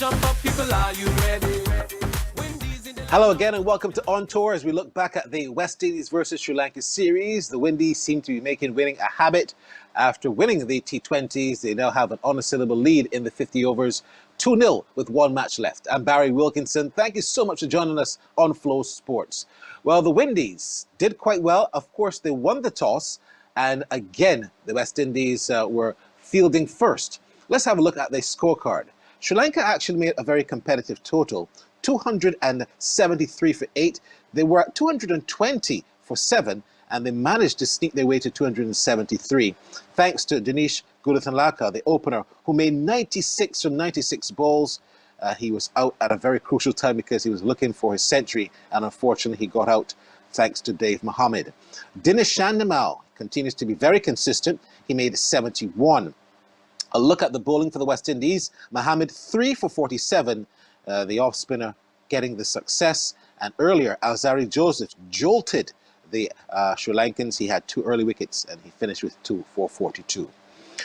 jump up, people, are you ready? Hello again and welcome to On Tour. As we look back at the West Indies versus Sri Lanka series, the Windies seem to be making winning a habit. After winning the T20s, they now have an unassillable lead in the 50 overs, 2-0 with one match left. I'm Barry Wilkinson. Thank you so much for joining us on FlowSports. Well, the Windies did quite well. Of course, they won the toss, and again, the West Indies were fielding first. Let's have a look at the scorecard. Sri Lanka actually made a very competitive total. 273 for 8. They were at 220 for 7, and they managed to sneak their way to 273. Thanks to Dinesh Gullathanlaka, the opener, who made 96 from 96 balls. He was out at a very crucial time because he was looking for his century, and unfortunately he got out thanks to Dave Mohammed. Dinesh Chandimal continues to be very consistent. He made 71. A look at the bowling for the West Indies. Mohammed 3 for 47. The off-spinner getting the success. And earlier, Alzari Joseph jolted the Sri Lankans. He had 2 early wickets and he finished with 2 for 42.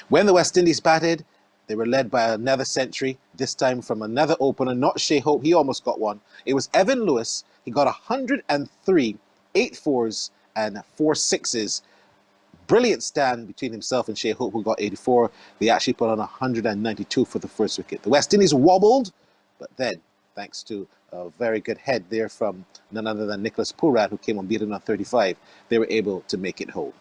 When the West Indies batted, they were led by another century, this time from another opener, not Shea Hope. He almost got one. It was Evan Lewis. He got 103, 8 fours and 4 sixes. Brilliant stand between himself and Shea Hope, who got 84. They actually put on 192 for the first wicket. The West Indies wobbled, but then, thanks to a very good head there from none other than Nicholas Pooran, who came unbeaten on 35, they were able to make it home.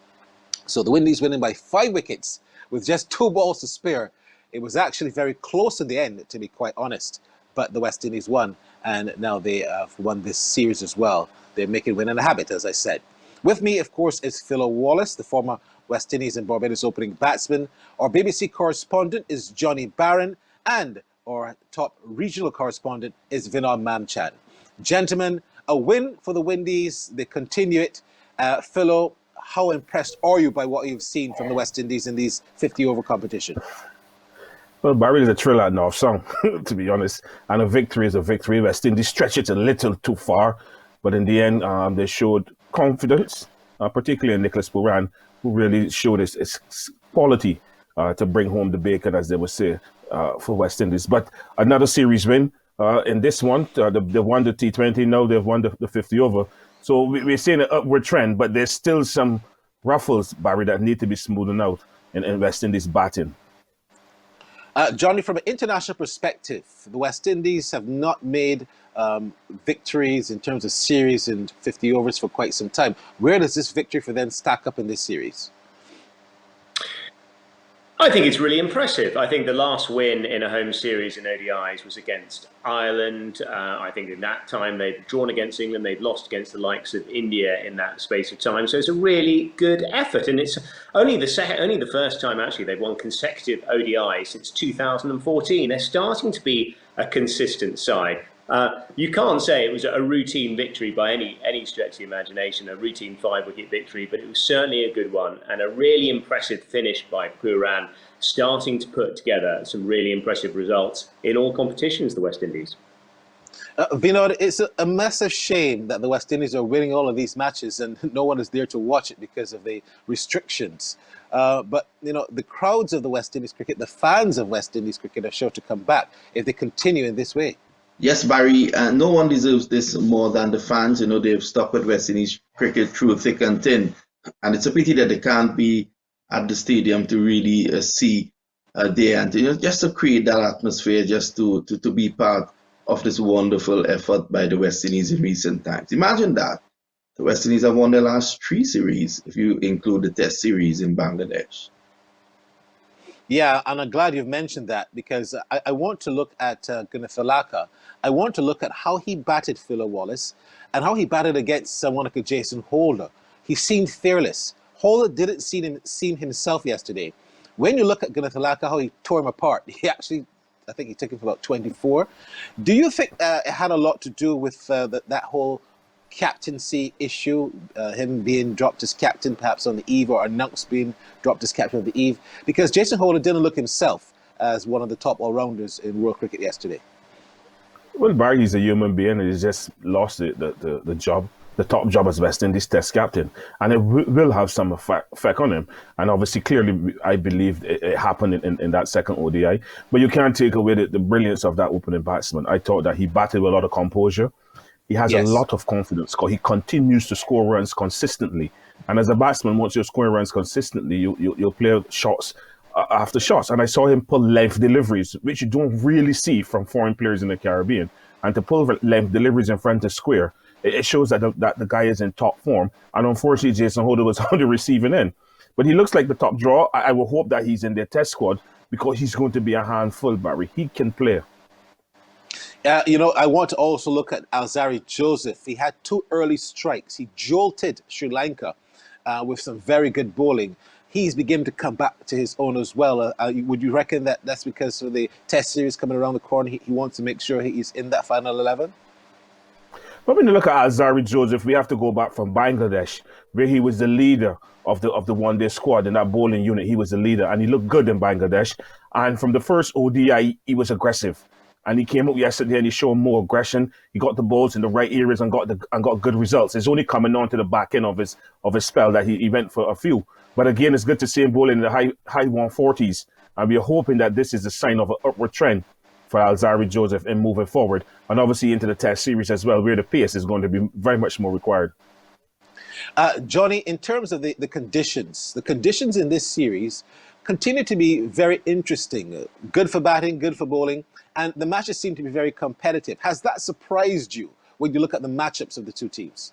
So the Windies winning by 5 wickets with just 2 balls to spare. It was actually very close in the end, to be quite honest. But the West Indies won, and now they have won this series as well. They're making winning a habit, as I said. With me, of course, is Philo Wallace, the former West Indies and Barbados opening batsman. Our BBC correspondent is Johnny Barron, and our top regional correspondent is Vinod Mamchan. Gentlemen, a win for the Windies. They continue it. Philo, how impressed are you by what you've seen from the West Indies in these 50-over competition? Well, Barry is a thriller enough song, to be honest. And a victory is a victory. West Indies stretched it a little too far. But in the end, they showed confidence, particularly in Nicholas Pooran, who really showed his quality to bring home the bacon, as they would say, for West Indies. But another series win in this one. They've won the T20, now they've won the 50 over. So we're seeing an upward trend, but there's still some ruffles, Barry, that need to be smoothened out in West Indies batting. Johnny, from an international perspective, the West Indies have not made victories in terms of series in 50 overs for quite some time. Where does this victory for them stack up in this series? I think it's really impressive. I think the last win in a home series in ODIs was against Ireland. I think in that time they'd drawn against England, they'd lost against the likes of India in that space of time. So it's a really good effort, and it's only the first time actually they've won consecutive ODIs since 2014. They're starting to be a consistent side. You can't say it was a routine victory by any stretch of the imagination, a routine 5-wicket victory, but it was certainly a good one and a really impressive finish by Pooran, starting to put together some really impressive results in all competitions, the West Indies. Vinod, it's a massive shame that the West Indies are winning all of these matches and no one is there to watch it because of the restrictions. But, you know, the crowds of the West Indies cricket, the fans of West Indies cricket are sure to come back if they continue in this way. Yes, Barry, no one deserves this more than the fans. You know, they've stuck with West Indies cricket through thick and thin. And it's a pity that they can't be at the stadium to really see there and just to create that atmosphere, just to be part of this wonderful effort by the West Indies in recent times. Imagine that. The West Indies have won their last 3 series, if you include the Test series in Bangladesh. Yeah, and I'm glad you've mentioned that because I want to look at Gullathanlaka. I want to look at how he batted Philo Wallace and how he batted against someone like Jason Holder. He seemed fearless. Holder didn't seem himself yesterday. When you look at Gullathanlaka, how he tore him apart, he actually, I think he took him for about 24. Do you think it had a lot to do with that whole captaincy issue, him being dropped as captain perhaps on the eve, or announced being dropped as captain on the eve? Because Jason Holder didn't look himself as one of the top all-rounders in world cricket yesterday. Well, Barry is a human being and he's just lost the job. the top job as West Indies Test captain, and it will have some effect on him. And obviously, clearly, I believe it happened in that second ODI. But you can't take away the brilliance of that opening batsman. I thought that he batted with a lot of composure. He has a lot of confidence because he continues to score runs consistently. And as a batsman, once you're scoring runs consistently, you'll play shots after shots. And I saw him pull length deliveries, which you don't really see from foreign players in the Caribbean. And to pull length deliveries in front of square, it shows that the guy is in top form. And unfortunately, Jason Holder was on the receiving end. But he looks like the top draw. I will hope that he's in their test squad because he's going to be a handful, Barry. He can play. I want to also look at Alzarri Joseph. He had 2 early strikes. He jolted Sri Lanka with some very good bowling. He's beginning to come back to his own as well. Would you reckon that that's because of the test series coming around the corner, he wants to make sure he's in that final 11? But when you look at Alzarri Joseph, we have to go back from Bangladesh, where he was the leader of the one-day squad in that bowling unit. He was the leader, and he looked good in Bangladesh. And from the first ODI, he was aggressive. And he came up yesterday and he showed more aggression. He got the balls in the right areas and got good results. It's only coming on to the back end of his spell that he went for a few. But again, it's good to see him bowling in the high 140s. And we're hoping that this is a sign of an upward trend for Alzarri Joseph in moving forward. And obviously into the test series as well, where the pace is going to be very much more required. Johnny, in terms of the conditions in this series continue to be very interesting. Good for batting, good for bowling. And the matches seem to be very competitive. Has that surprised you when you look at the matchups of the two teams?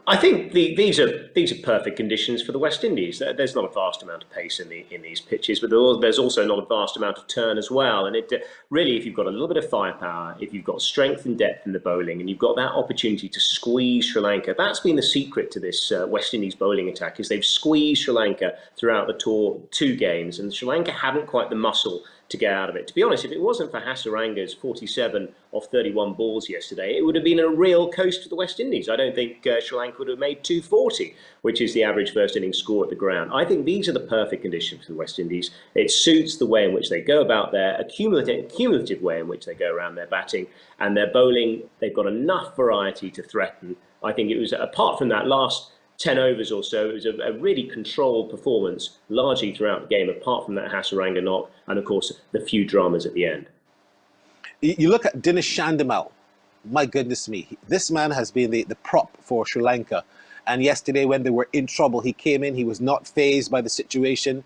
I think these are perfect conditions for the West Indies. There's not a vast amount of pace in these pitches, but there's also not a vast amount of turn as well. And it really, if you've got a little bit of firepower, if you've got strength and depth in the bowling, and you've got that opportunity to squeeze Sri Lanka, that's been the secret to this West Indies bowling attack. Is they've squeezed Sri Lanka throughout the tour 2 games, and Sri Lanka haven't quite the muscle to get out of it. To be honest, if it wasn't for Hasaranga's 47 off 31 balls yesterday, it would have been a real coast for the West Indies. I don't think Sri Lanka would have made 240, which is the average first innings score at the ground. I think these are the perfect conditions for the West Indies. It suits the way in which they go about their cumulative way in which they go around their batting and their bowling. They've got enough variety to threaten. I think it was, apart from that last 10 overs or so, it was a really controlled performance largely throughout the game, apart from that Hasaranga knock and, of course, the few dramas at the end. You look at Dinesh Chandimal. My goodness me. This man has been the prop for Sri Lanka. And yesterday when they were in trouble, he came in. He was not fazed by the situation.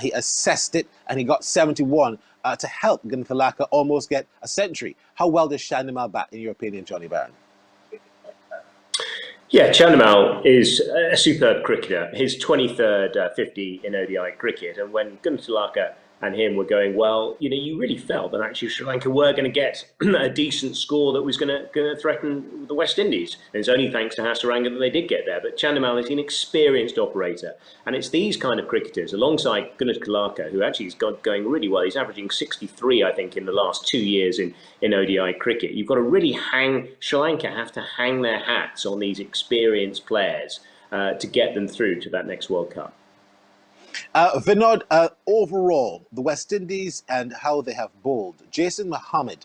He assessed it and he got 71 to help Gunathalaka almost get a century. How well does Chandimal bat, in your opinion, Johnny Barron? Yeah, Chandimal is a superb cricketer. His 23rd 50 in ODI cricket. And when Gunathalaka and him were going well, you really felt that actually Sri Lanka were going to get a decent score that was going to threaten the West Indies. And it's only thanks to Hasaranga that they did get there. But Chandimal is an experienced operator. And it's these kind of cricketers, alongside Gunathalaka, who actually has got going really well. He's averaging 63, I think, in the last 2 years in ODI cricket. You've got to really Sri Lanka have to hang their hats on these experienced players to get them through to that next World Cup. Vinod, overall, the West Indies and how they have bowled. Jason Mohammed,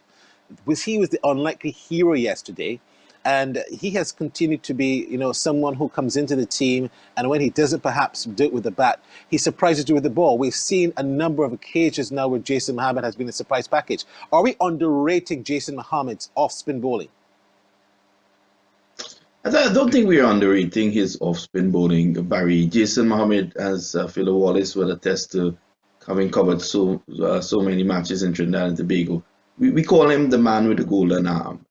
he was the unlikely hero yesterday, and he has continued to be, someone who comes into the team, and when he doesn't perhaps do it with the bat, he surprises you with the ball. We've seen a number of occasions now where Jason Mohammed has been a surprise package. Are we underrating Jason Mohammed's off-spin bowling? I don't think we're underrating his off-spin bowling, Barry. Jason Mohammed, as Phil Wallace will attest to, having covered so many matches in Trinidad and Tobago, we call him the man with the golden arm.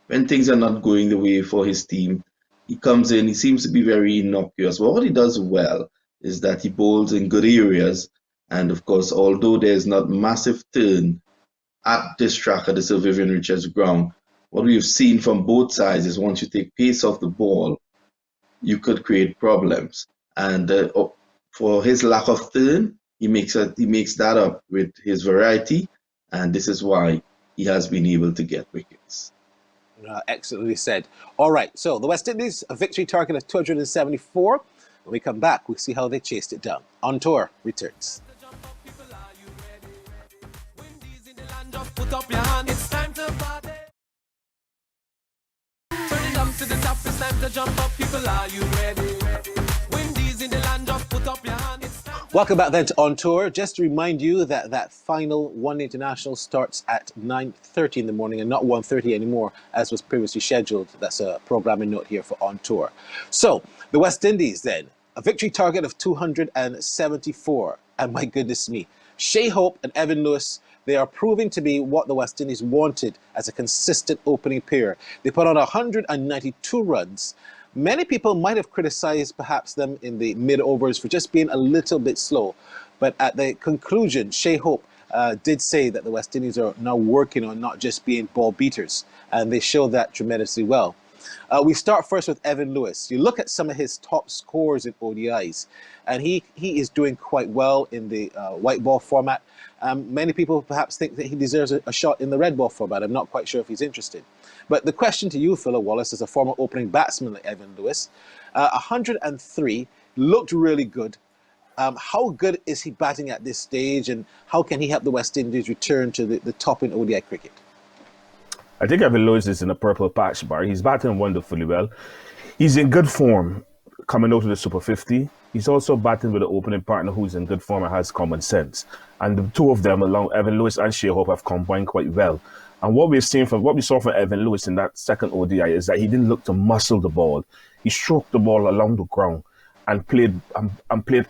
When things are not going the way for his team, he comes in, he seems to be very innocuous. But what he does well is that he bowls in good areas. And of course, although there's not massive turn at this track, at the Sir Vivian Richards ground, what we've seen from both sides is once you take pace off the ball, you could create problems. And for his lack of turn, he makes that up with his variety, and this is why he has been able to get wickets. Excellently said. All right, so the West Indies, a victory target of 274. When we come back, we'll see how they chased it down. On Tour returns. Put up your hand, it's time to party. to the top, it's time to jump up. People, are you ready? Windies in the land, just put up your hand. Welcome back then to On Tour. Just to remind you that that final One International starts at 9:30 in the morning and not 1:30 anymore, as was previously scheduled. That's a programming note here for On Tour. So, the West Indies then, a victory target of 274. And my goodness me, Shea Hope and Evan Lewis, they are proving to be what the West Indies wanted as a consistent opening pair. They put on 192 runs. Many people might have criticized perhaps them in the mid-overs for just being a little bit slow. But at the conclusion, Shea Hope did say that the West Indies are now working on not just being ball beaters. And they showed that tremendously well. We start first with Evan Lewis. You look at some of his top scores in ODIs, and he is doing quite well in the white ball format. Many people perhaps think that he deserves a shot in the red ball format. I'm not quite sure if he's interested. But the question to you, Philo Wallace, as a former opening batsman like Evan Lewis, 103, looked really good. How good is he batting at this stage, and how can he help the West Indies return to the top in ODI cricket? I think Evan Lewis is in a purple patch, Barry. He's batting wonderfully well. He's in good form coming out of the Super 50. He's also batting with an opening partner who's in good form and has common sense. And the two of them, along Evan Lewis and Shea Hope, have combined quite well. And what we saw from Evan Lewis in that second ODI is that he didn't look to muscle the ball. He stroked the ball along the ground and played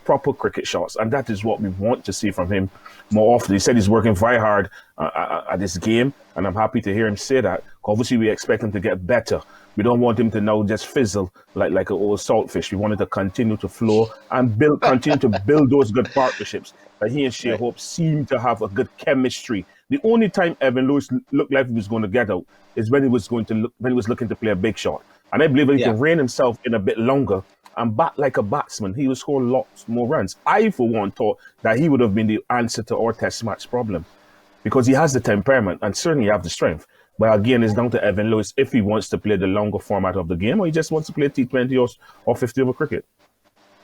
proper cricket shots. And that is what we want to see from him more often. He said he's working very hard at this game, and I'm happy to hear him say that. Obviously, we expect him to get better. We don't want him to now just fizzle like an old saltfish. We want him to continue to flow and continue to build those good partnerships. That he and Shea Hope seem to have a good chemistry. The only time Evan Lewis looked like he was going to get out is when he was looking to play a big shot. And I believe that he can rein himself in a bit longer and bat like a batsman, he will score lots more runs. I, for one, thought that he would have been the answer to our test match problem because he has the temperament and certainly have the strength. But again, it's down to Evan Lewis if he wants to play the longer format of the game or he just wants to play T20 or 50 over cricket.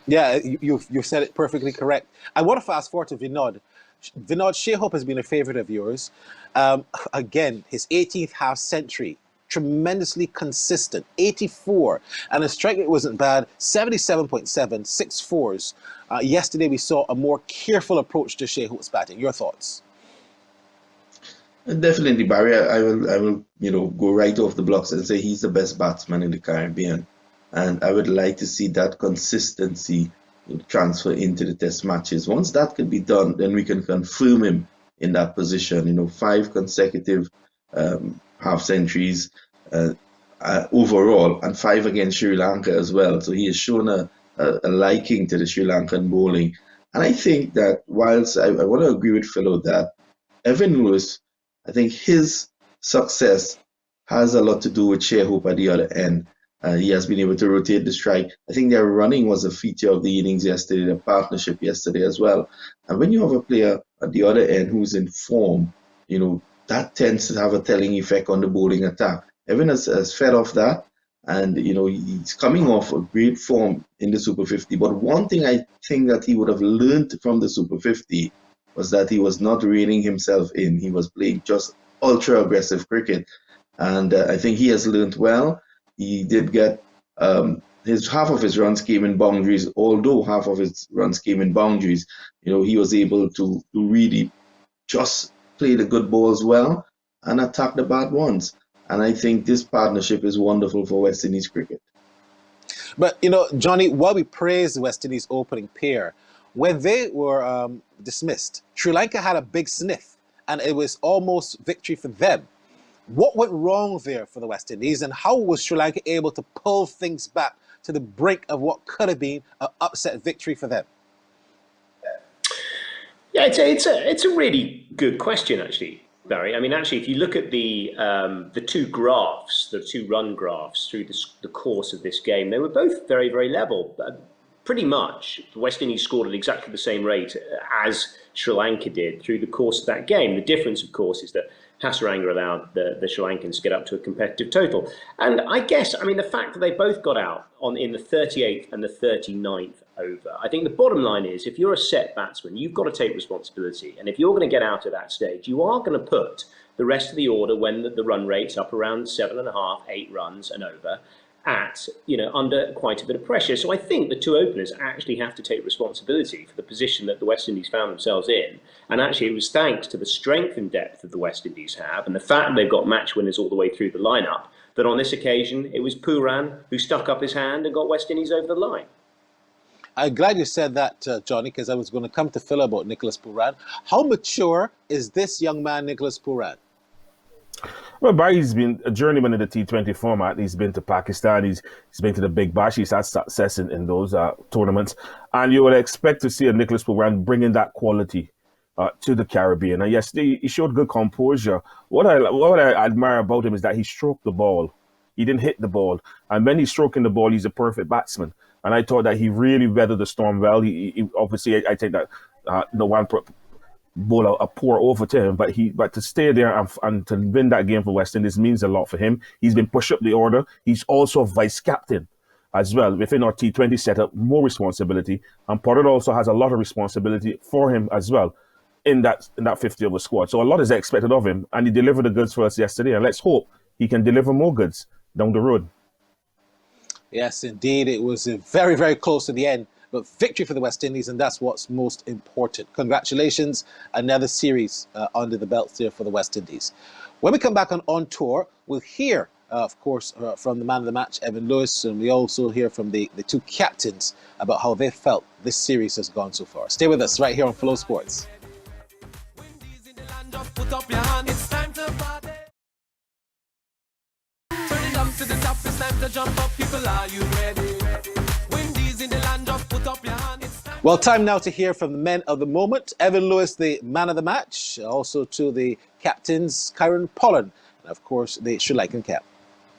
Yeah, you've said it perfectly correct. I want to fast forward to Vinod. Vinod, Shea Hope has been a favourite of yours. Again, his 18th half century. Tremendously consistent, 84, and his strike rate wasn't bad, 77.7, 6 fours. Yesterday we saw a more careful approach to Shea Hope's batting. Your thoughts? Definitely, Barry. I will, go right off the blocks and say he's the best batsman in the Caribbean, and I would like to see that consistency transfer into the Test matches. Once that can be done, then we can confirm him in that position. 5 consecutive half centuries overall, and 5 against Sri Lanka as well. So he has shown a liking to the Sri Lankan bowling. And I think that whilst I want to agree with Philo that Evan Lewis, I think his success has a lot to do with Shea Hope at the other end. He has been able to rotate the strike. I think their running was a feature of the innings yesterday, the partnership yesterday as well. And when you have a player at the other end who's in form, that tends to have a telling effect on the bowling attack. Evan has fed off that, and he's coming off a great form in the Super 50. But one thing I think that he would have learned from the Super 50 was that he was not reining himself in. He was playing just ultra aggressive cricket, and I think he has learned well. He did get half of his runs came in boundaries. Although half of his runs came in boundaries, he was able to really just play the good balls well and attack the bad ones. And I think this partnership is wonderful for West Indies cricket. But, Johnny, while we praise the West Indies opening pair, when they were dismissed, Sri Lanka had a big sniff, and it was almost victory for them. What went wrong there for the West Indies, and how was Sri Lanka able to pull things back to the brink of what could have been an upset victory for them? Yeah, it's a really good question, actually, Barry. I mean, actually, if you look at the 2 graphs, the 2 run graphs through the course of this game, they were both very, very level. Pretty much, the West Indies scored at exactly the same rate as Sri Lanka did through the course of that game. The difference, of course, is that Hasaranga allowed the Sri Lankans to get up to a competitive total. And I guess, the fact that they both got out in the 38th and the 39th over, I think the bottom line is, if you're a set batsman, you've got to take responsibility. And if you're going to get out at that stage, you are going to put the rest of the order when the run rate's up around 7.5, 8 runs and over. at, under quite a bit of pressure. So I think the two openers actually have to take responsibility for the position that the West Indies found themselves in. And actually, it was thanks to the strength and depth that the West Indies have and the fact that they've got match winners all the way through the lineup, that on this occasion, it was Pooran who stuck up his hand and got West Indies over the line. I'm glad you said that, Johnny, because I was going to come to Phil about Nicholas Pooran. How mature is this young man, Nicholas Pooran? Well, Barry's been a journeyman in the T20 format. He's been to Pakistan. He's been to the Big Bash. He's had success in those tournaments. And you would expect to see a Nicholas Pooran bringing that quality to the Caribbean. And yes, he showed good composure. What I admire about him is that he stroked the ball. He didn't hit the ball. And when he's stroking the ball, he's a perfect batsman. And I thought that he really weathered the storm well. He obviously, I think that no one bowl a pour over to him, but to stay there and to win that game for West Indies means a lot for him. He's been pushed up the order. He's also vice captain as well within our T20 setup, more responsibility. And Pollard also has a lot of responsibility for him as well in that 50 over squad. So a lot is expected of him, and he delivered the goods for us yesterday. And let's hope he can deliver more goods down the road. Yes, indeed. It was very, very close to the end. But victory for the West Indies, and that's what's most important. Congratulations. Another series under the belt there for the West Indies. When we come back on tour, we'll hear, of course, from the man of the match, Evan Lewis, and we also hear from the two captains about how they felt this series has gone so far. Stay with us right here on FlowSports. Put up your hand, it's time to party. Turn it up to the top, it's time to jump up. People, are you ready? Windies in the land, just put up your hand. Well, time now to hear from the men of the moment. Evan Lewis, the man of the match. Also to the captains, Kieran Pollard, and of course, the Sri Lankan cap.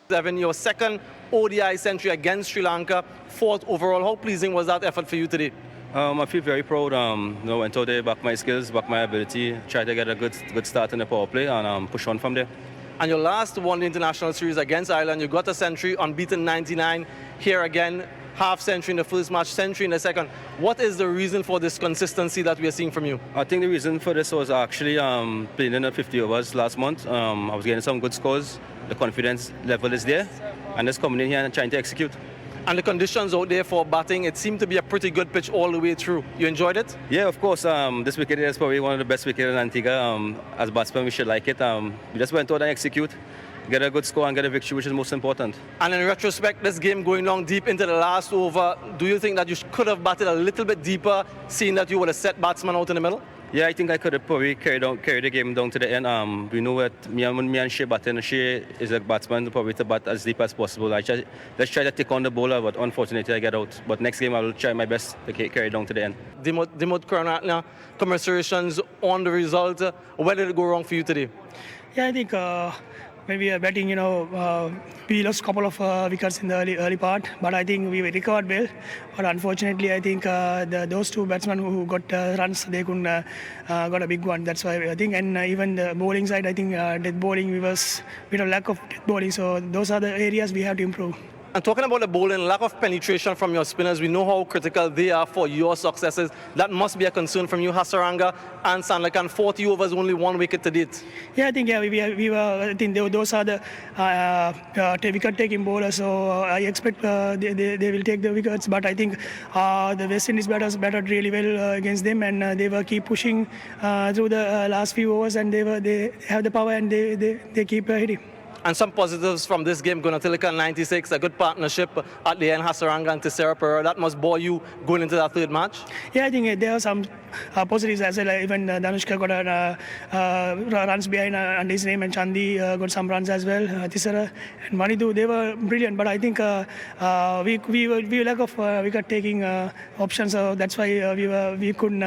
Evan, your second ODI century against Sri Lanka, fourth overall. How pleasing was that effort for you today? I feel very proud. Went out there, back my skills, back my ability, try to get a good start in the power play and push on from there. And your last one-day international series against Ireland, you got a century, unbeaten 99. Here again, half century in the first match, century in the second. What is the reason for this consistency that we are seeing from you? I think the reason for this was actually playing in the 50 overs last month. I was getting some good scores. The confidence level is there, and just coming in here and trying to execute. And the conditions out there for batting, it seemed to be a pretty good pitch all the way through. You enjoyed it? Yeah, of course. This wicket is probably one of the best wickets in Antigua. As batsmen, we should like it. We just went out and execute, get a good score and get a victory, which is most important. And in retrospect, this game going long deep into the last over, do you think that you could have batted a little bit deeper, seeing that you would have set batsmen out in the middle? Yeah, I think I could have probably carried the game down to the end. We know that me and Shea batting. Shea is a batsman, probably to bat as deep as possible. Let's try to take on the bowler, but unfortunately I get out. But next game I will try my best to carry it down to the end. Dimut Karanatna, commiserations on the result. Where did it go wrong for you today? Yeah, I think maybe batting, we lost a couple of wickets in the early part, but I think we recovered well. But unfortunately, I think those two batsmen who got runs, they couldn't got a big one. That's why I think, and even the bowling side, I think death bowling, we was with a lack of death bowling. So those are the areas we have to improve. And talking about the bowling, lack of penetration from your spinners, we know how critical they are for your successes. That must be a concern from you, Hasaranga and Sandlakan. 40 overs, only 1 wicket to date. Yeah, I think we were. I think those are the wicket-taking bowlers. So I expect they will take the wickets. But I think the West Indies batters batted really well against them, and they were keep pushing through the last few overs, and they have the power, and they keep hitting. And some positives from this game, Gunatilaka 96, a good partnership at the end, Hasaranga and Tissera Pereira. That must bore you going into that third match? Yeah, I think there are some positives as well. Even Danushka got runs behind under his name, and Chandi got some runs as well. Tissera and Manidu, they were brilliant. But I think we lack of wicket-taking options, so that's why we couldn't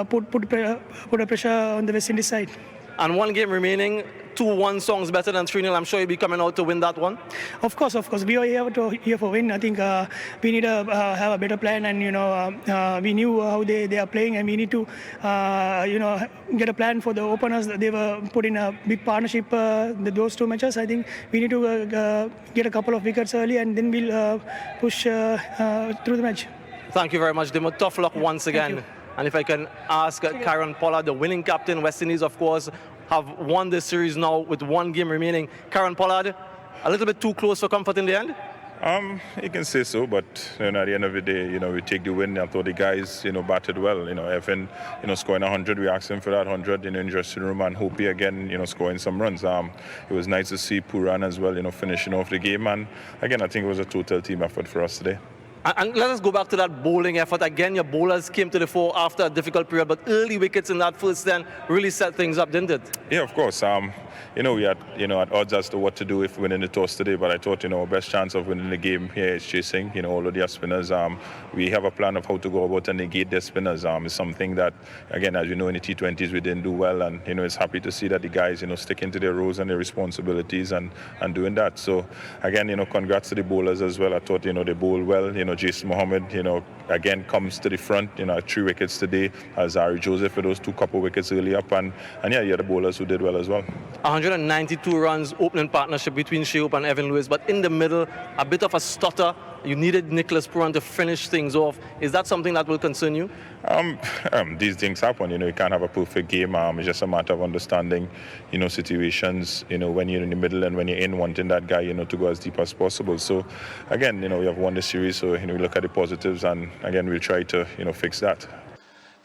put a pressure on the West Indies side. And one game remaining, 2-1 songs better than 3-0. I'm sure you'll be coming out to win that one. Of course. We are here for win. I think we need to have a better plan, and we knew how they are playing, and we need to get a plan for the openers. They were put in a big partnership those two matches. I think we need to get a couple of wickets early, and then we'll push through the match. Thank you very much, Dimo. Tough luck once again. And if I can ask Kieran Pollard, the winning captain, West Indies, of course, have won this series now with 1 game remaining. Kieran Pollard, a little bit too close for comfort in the end? You can say so, but at the end of the day, we take the win. I thought the guys, batted well. Evan, scoring 100, we asked him for that 100 in the dressing room, and Hopi again, scoring some runs. It was nice to see Puran as well, finishing off the game. And again, I think it was a total team effort for us today. And let us go back to that bowling effort. Again, your bowlers came to the fore after a difficult period, but early wickets in that first 10 really set things up, didn't it? Yeah, of course. We had, at odds as to what to do if winning the toss today, but I thought, our best chance of winning the game here is chasing, all of their spinners. We have a plan of how to go about and negate their spinners. It's something that, again, as you know, in the T20s, we didn't do well, and, it's happy to see that the guys, sticking to their roles and their responsibilities and doing that. So, again, congrats to the bowlers as well. I thought, they bowled well. Jason Mohammed, again, comes to the front, 3 wickets today, as Ari Joseph for those 2 couple wickets early up, and yeah, you had the bowlers who did well as well. 192 runs opening partnership between Shehope and Evan Lewis, but in the middle, a bit of a stutter. You needed Nicholas Puran to finish things off. Is that something that will concern you? These things happen. You can't have a perfect game. It's just a matter of understanding, situations, when you're in the middle and when you're in, wanting that guy, to go as deep as possible. So, again, we have won the series, so, we look at the positives, and, again, we'll try to, fix that.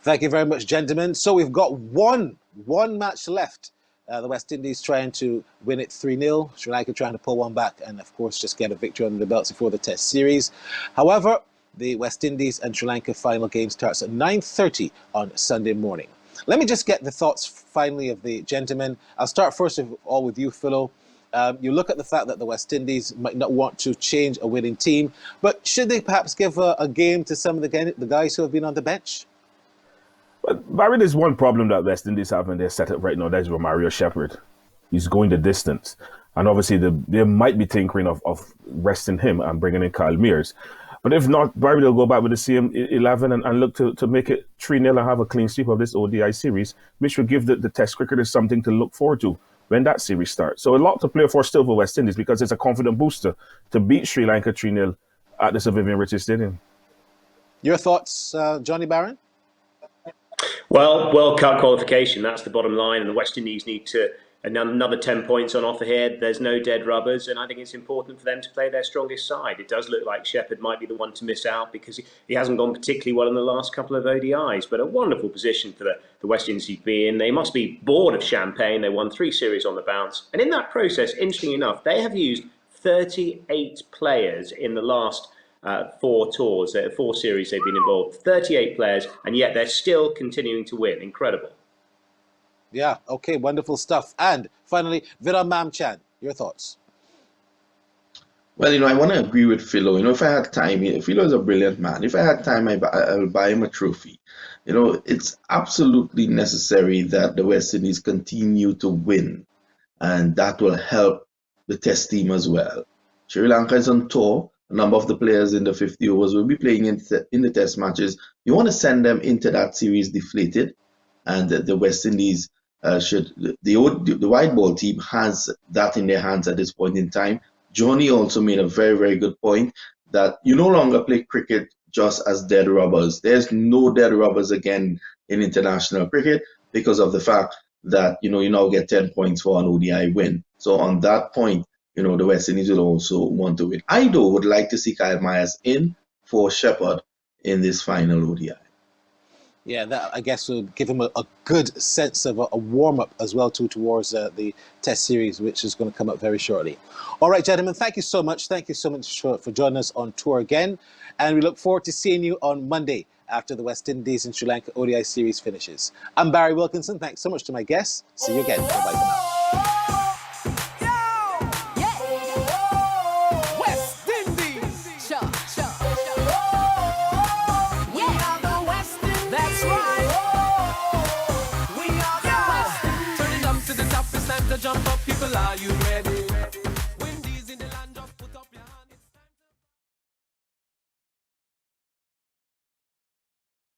Thank you very much, gentlemen. So we've got one match left. The West Indies trying to win it 3-0. Sri Lanka trying to pull one back and, of course, just get a victory under the belts before the Test series. However, the West Indies and Sri Lanka final game starts at 9:30 on Sunday morning. Let me just get the thoughts, finally, of the gentlemen. I'll start first of all with you, Philo. You look at the fact that the West Indies might not want to change a winning team, but should they perhaps give a game to some of the guys who have been on the bench? But Barry, there's one problem that West Indies have in their setup right now. That's Romario Shepherd. He's going the distance. And obviously, they might be tinkering of resting him and bringing in Kyle Mears. But if not, Barry will go back with the same 11 and look to make it 3-0 and have a clean sweep of this ODI series, which will give the Test cricketers something to look forward to when that series starts. So a lot to play for still for West Indies, because it's a confident booster to beat Sri Lanka 3-0 at the Sir Vivian Richards Stadium. Your thoughts, Johnny Barron? Well, World Cup qualification, that's the bottom line, and the West Indies need to another 10 points on offer here. There's no dead rubbers, and I think it's important for them to play their strongest side. It does look like Shepherd might be the one to miss out because he hasn't gone particularly well in the last couple of ODIs, but a wonderful position for the West Indies to be in. They must be bored of champagne. They won 3 series on the bounce, and in that process, interestingly enough, they have used 38 players in the last 4 tours, 4 series they've been involved, 38 players, and yet they're still continuing to win. Incredible. Yeah, okay, wonderful stuff. And finally, Viram Mamchan, your thoughts? Well, I want to agree with Philo. If I had time, Philo is a brilliant man. If I had time, I will buy him a trophy. It's absolutely necessary that the West Indies continue to win, and that will help the Test team as well. Sri Lanka is on tour. A number of the players in the 50 overs will be playing in the Test matches. You want to send them into that series deflated, and the West Indies the white ball team has that in their hands at this point in time. Johnny also made a very, very good point that you no longer play cricket just as dead rubbers. There's no dead rubbers again in international cricket because of the fact that you now get 10 points for an ODI win. So on that point, the West Indies will also want to win. I would like to see Kyle Myers in for Shepherd in this final ODI. Yeah, that I guess will give him a good sense of a warm-up as well towards the Test series, which is going to come up very shortly. All right, gentlemen, thank you so much. Thank you so much for joining us on tour again. And we look forward to seeing you on Monday after the West Indies and Sri Lanka ODI series finishes. I'm Barry Wilkinson. Thanks so much to my guests. See you again. Bye-bye for now.